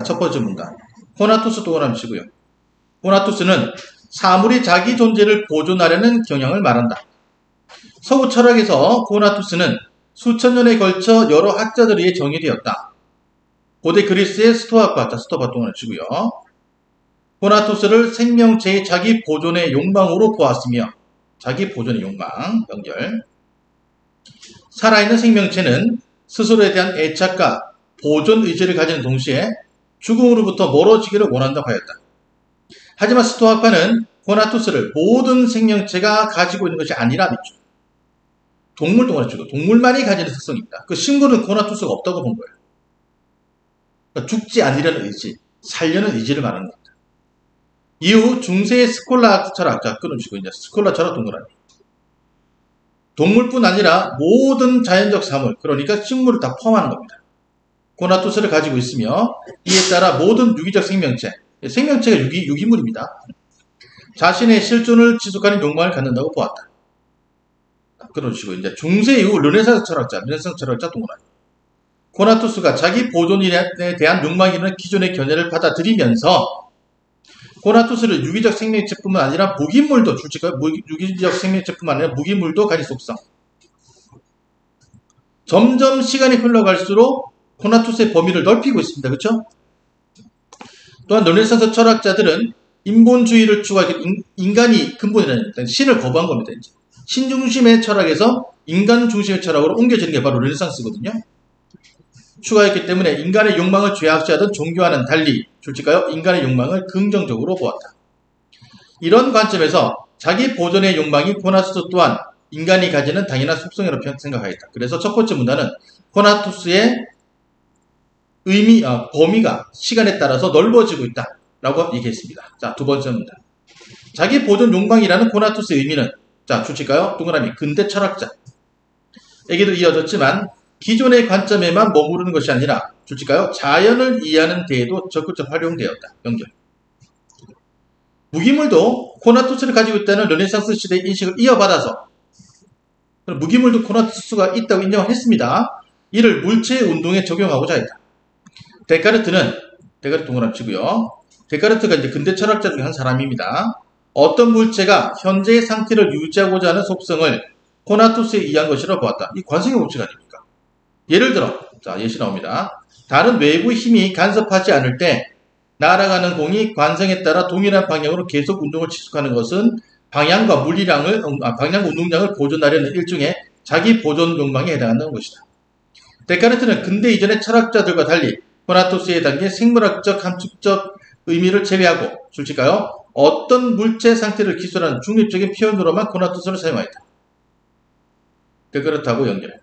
첫 번째 문단. 코나투스 동그라미 치고요. 코나투스는 사물이 자기 존재를 보존하려는 경향을 말한다. 서구 철학에서 코나투스는 수천 년에 걸쳐 여러 학자들에 의해 정의되었다. 고대 그리스의 스토아과 동그라미 치고요. 코나투스를 생명체의 자기 보존의 욕망으로 보았으며 자기 보존의 욕망, 연결. 살아있는 생명체는 스스로에 대한 애착과 보존 의지를 가지는 동시에 죽음으로부터 멀어지기를 원한다고 하였다. 하지만 스토아파는 코나투스를 모든 생명체가 가지고 있는 것이 아니라 믿죠. 동물만이 가지는 특성입니다. 그 신구는 코나투스가 없다고 본 거예요. 그러니까 죽지 않으려는 의지, 살려는 의지를 말하는 겁니다. 이후 중세의 스콜라 철학자 끊어주시고 이제 스콜라 철학 동그라미. 동물뿐 아니라 모든 자연적 사물, 그러니까 식물을 다 포함하는 겁니다. 코나투스를 가지고 있으며 이에 따라 모든 유기적 생명체가 유기물입니다. 자신의 실존을 지속하는 욕망을 갖는다고 보았다. 끊어주시고 이제 중세 이후 르네상스 철학자 동그라미. 코나투스가 자기 보존에 대한 욕망이라는 기존의 견해를 받아들이면서 코나투스를 유기적 생명체뿐만 아니라 무기물도 유기적 생명체뿐만 아니라 무기물도 가진 속성. 점점 시간이 흘러갈수록 코나투스의 범위를 넓히고 있습니다. 그렇죠? 또한 르네상스 철학자들은 인본주의를 추구하기 인간이 근본이라는 신을 거부한 겁니다. 이제. 신 중심의 철학에서 인간 중심의 철학으로 옮겨지는 게 바로 르네상스거든요. 추가했기 때문에 인간의 욕망을 죄악시하던 종교와는 달리 인간의 욕망을 긍정적으로 보았다. 이런 관점에서 자기 보존의 욕망이 코나투스 또한 인간이 가지는 당연한 속성이라고 생각하겠다. 그래서 첫 번째 문단은 코나투스의 범위가 시간에 따라서 넓어지고 있다라고 얘기했습니다. 자, 두 번째 문단. 자기 보존 욕망이라는 코나투스의 의미는 동그라미 근대 철학자에게도 이어졌지만 기존의 관점에만 머무르는 것이 아니라 자연을 이해하는 데에도 적극적으로 활용되었다. 연결. 무기물도 코나투스를 가지고 있다는 르네상스 시대의 인식을 이어받아서 무기물도 코나투스가 있다고 인정을 했습니다. 이를 물체의 운동에 적용하고자 했다. 데카르트 동그라미 치고요. 데카르트가 이제 근대 철학자 중에 한 사람입니다. 어떤 물체가 현재의 상태를 유지하고자 하는 속성을 코나투스에 의한 것이라고 보았다. 이 관성의 법칙 아닙니까? 예를 들어, 예시 나옵니다. 다른 외부 힘이 간섭하지 않을 때 날아가는 공이 관성에 따라 동일한 방향으로 계속 운동을 지속하는 것은 방향 운동량을 보존하려는 일종의 자기 보존 욕망에 해당한다는 것이다. 데카르트는 근대 이전의 철학자들과 달리 코나투스에 담긴 생물학적 함축적 의미를 제외하고 어떤 물체 상태를 기술하는 중립적인 표현으로만 코나투스를 사용하였다. 데카르트하고 연결.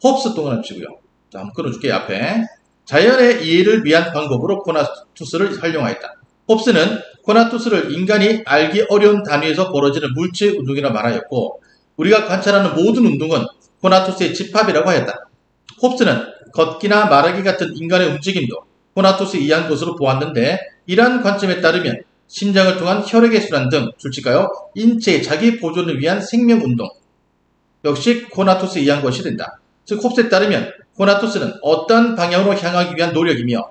홉스 동그라미 치고요. 한번 끊어줄게요. 앞에. 자연의 이해를 위한 방법으로 코나투스를 활용하였다. 홉스는 코나투스를 인간이 알기 어려운 단위에서 벌어지는 물체의 운동이라 말하였고 우리가 관찰하는 모든 운동은 코나투스의 집합이라고 하였다. 홉스는 걷기나 말하기 같은 인간의 움직임도 코나투스에 의한 것으로 보았는데 이러한 관점에 따르면 심장을 통한 혈액의 순환 등 인체의 자기 보존을 위한 생명운동 역시 코나투스에 의한 것이 된다. 즉 홉스에 따르면 코나투스는 어떤 방향으로 향하기 위한 노력이며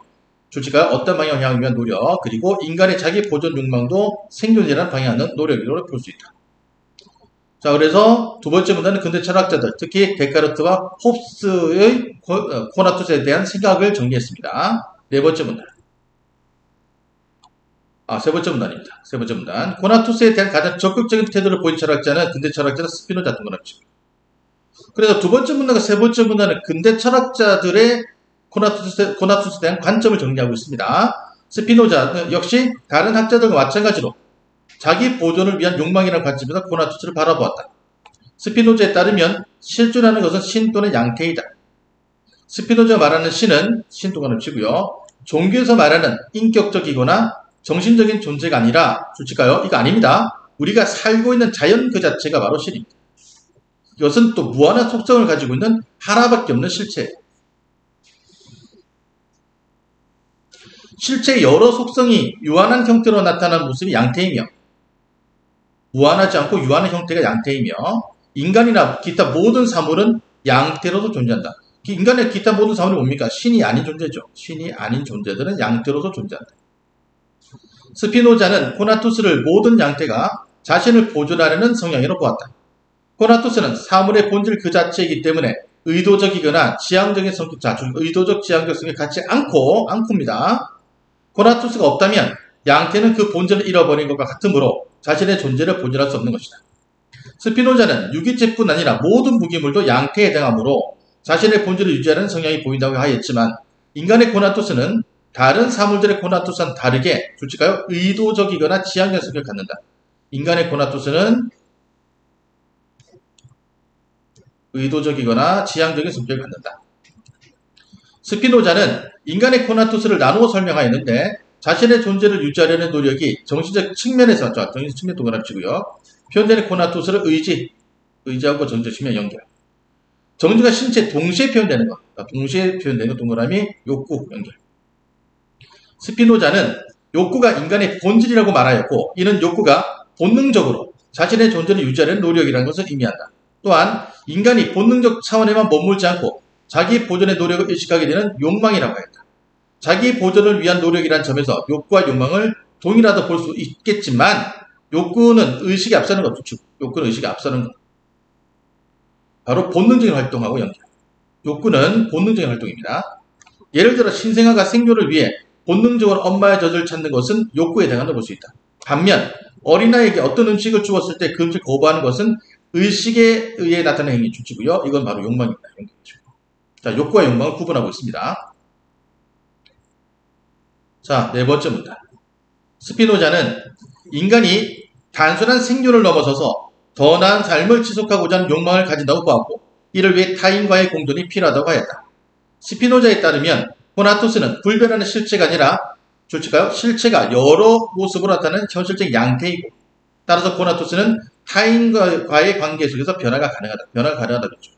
어떤 방향으로 향하기 위한 노력 그리고 인간의 자기 보존 욕망도 생존이라는 방향을 노력으로 볼 수 있다. 자, 그래서 두 번째 문단은 근대 철학자들, 특히 데카르트와 홉스의 코나투스에 대한 생각을 정리했습니다. 네 번째 문단. 세 번째 문단입니다. 세 번째 문단. 코나투스에 대한 가장 적극적인 태도를 보인 철학자는 근대 철학자는 스피노자 동그라미. 그래서 두 번째 문단과 세 번째 문단은 근대 철학자들의 코나투스에 대한 관점을 정리하고 있습니다. 스피노자는 역시 다른 학자들과 마찬가지로 자기 보존을 위한 욕망이라는 관점에서 코나투스를 바라보았다. 스피노자에 따르면 실존하는 것은 신 또는 양태이다. 스피노자가 말하는 신은 동그라미 치고요. 종교에서 말하는 인격적이거나 정신적인 존재가 아니라 이거 아닙니다. 우리가 살고 있는 자연 그 자체가 바로 신입니다. 이것은 또 무한한 속성을 가지고 있는 하나밖에 없는 실체예요. 실체의 여러 속성이 유한한 형태로 나타나는 모습이 양태이며 무한하지 않고 유한한 형태가 양태이며 인간이나 기타 모든 사물은 양태로도 존재한다. 인간의 기타 모든 사물이 뭡니까? 신이 아닌 존재죠. 신이 아닌 존재들은 양태로서 존재한다. 스피노자는 코나투스를 모든 양태가 자신을 보존하려는 성향으로 보았다. 코나투스는 사물의 본질 그 자체이기 때문에 의도적이거나 지향적인 성격, 의도적 지향적 성격을 갖지 않고입니다. 코나투스가 없다면 양태는 그 본질을 잃어버린 것과 같으므로 자신의 존재를 보존할 수 없는 것이다. 스피노자는 유기체뿐 아니라 모든 무기물도 양태에 해당하므로 자신의 본질을 유지하는 성향이 보인다고 하였지만 인간의 코나투스는 다른 사물들의 코나투스와는 다르게 솔직하여 의도적이거나 지향적 성격을 갖는다. 인간의 코나투스는 의도적이거나 지향적인 성격을 갖는다. 스피노자는 인간의 코나투스를 나누어 설명하였는데 자신의 존재를 유지하려는 노력이 정신적 측면에서 정신적 측면 동그라미 치고요. 표현되는 코나투스를 의지하고 정신적 측면 연결. 정신과 신체 동시에 표현되는 것. 동시에 표현되는 동그라미 욕구 연결. 스피노자는 욕구가 인간의 본질이라고 말하였고 이는 욕구가 본능적으로 자신의 존재를 유지하려는 노력이라는 것을 의미한다. 또한 인간이 본능적 차원에만 머물지 않고 자기 보존의 노력을 의식하게 되는 욕망이라고 하였다. 자기 보존을 위한 노력이라는 점에서 욕구와 욕망을 동일하다 볼 수 있겠지만 욕구는 의식이 앞서는 것이죠. 욕구는 의식이 앞서는 것. 바로 본능적인 활동하고 연결. 욕구는 본능적인 활동입니다. 예를 들어 신생아가 생존을 위해 본능적으로 엄마의 젖을 찾는 것은 욕구에 해당한다고 볼 수 있다. 반면 어린아이에게 어떤 음식을 주었을 때 그 음식을 거부하는 것은 의식에 의해 나타나는 행위 주치고요. 이건 바로 욕망입니다. 자, 욕구와 욕망을 구분하고 있습니다. 자, 네 번째 문단. 스피노자는 인간이 단순한 생존을 넘어서서 더 나은 삶을 지속하고자 하는 욕망을 가진다고 보았고 이를 위해 타인과의 공존이 필요하다고 하였다. 스피노자에 따르면 코나투스는 불변하는 실체가 아니라 실체가 여러 모습으로 나타나는 현실적 양태이고 따라서 코나투스는 타인과의 관계 속에서 변화가 가능하다겠죠.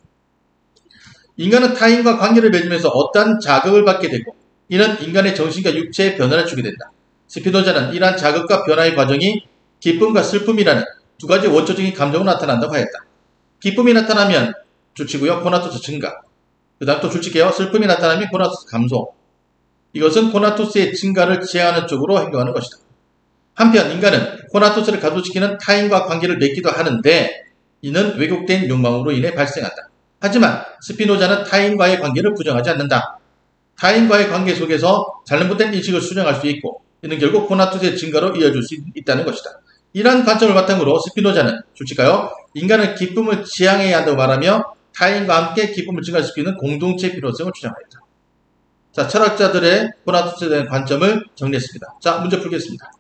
인간은 타인과 관계를 맺으면서 어떠한 자극을 받게 되고 이는 인간의 정신과 육체에 변화를 주게 된다. 스피노자는 이러한 자극과 변화의 과정이 기쁨과 슬픔이라는 두 가지 원초적인 감정으로 나타난다고 하였다. 기쁨이 나타나면 주치고요. 코나투스 증가. 그 다음 또 주치게요. 슬픔이 나타나면 코나투스 감소. 이것은 코나투스의 증가를 제한하는 쪽으로 행동하는 것이다. 한편 인간은 코나투스를 가속시키는 타인과 관계를 맺기도 하는데 이는 왜곡된 욕망으로 인해 발생한다. 하지만 스피노자는 타인과의 관계를 부정하지 않는다. 타인과의 관계 속에서 잘못된 인식을 수정할 수 있고 이는 결국 코나투스의 증가로 이어질 수 있다는 것이다. 이러한 관점을 바탕으로 스피노자는 솔직하여 인간은 기쁨을 지향해야 한다고 말하며 타인과 함께 기쁨을 증가시키는 공동체의 필요성을 주장하였다. 자, 철학자들의 코나투스에 대한 관점을 정리했습니다. 자, 문제 풀겠습니다.